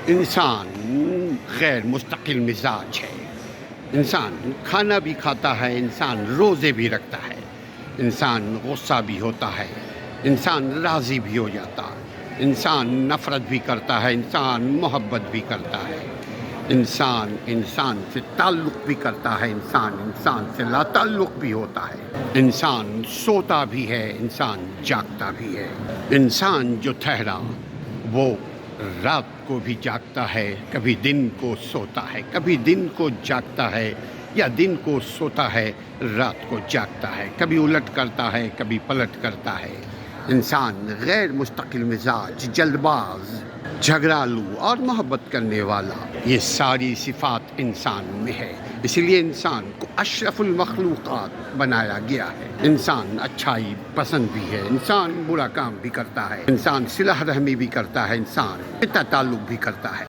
انسان غیر مستقل مزاج ہے. انسان کھانا بھی کھاتا ہے، انسان روزے بھی رکھتا ہے، انسان غصہ بھی ہوتا ہے، انسان راضی بھی ہو جاتا ہے، انسان نفرت بھی کرتا ہے، انسان محبت بھی کرتا ہے، انسان سے تعلق بھی کرتا ہے، انسان سے لا تعلق بھی ہوتا ہے، انسان سوتا بھی ہے، انسان جاگتا بھی ہے. انسان جو ٹھہرا وہ رات کو بھی جاگتا ہے، کبھی دن کو سوتا ہے، کبھی دن کو جاگتا ہے یا دن کو سوتا ہے، رات کو جاگتا ہے، کبھی الٹ کرتا ہے، کبھی پلٹ کرتا ہے. انسان غیر مستقل مزاج، جلد باز، جھگڑالو اور محبت کرنے والا، یہ ساری صفات انسان میں ہے. اس لیے انسان کو اشرف المخلوقات بنایا گیا ہے. انسان اچھائی پسند بھی ہے، انسان برا کام بھی کرتا ہے، انسان صلح رحمی بھی کرتا ہے، انسان تعلق بھی کرتا ہے.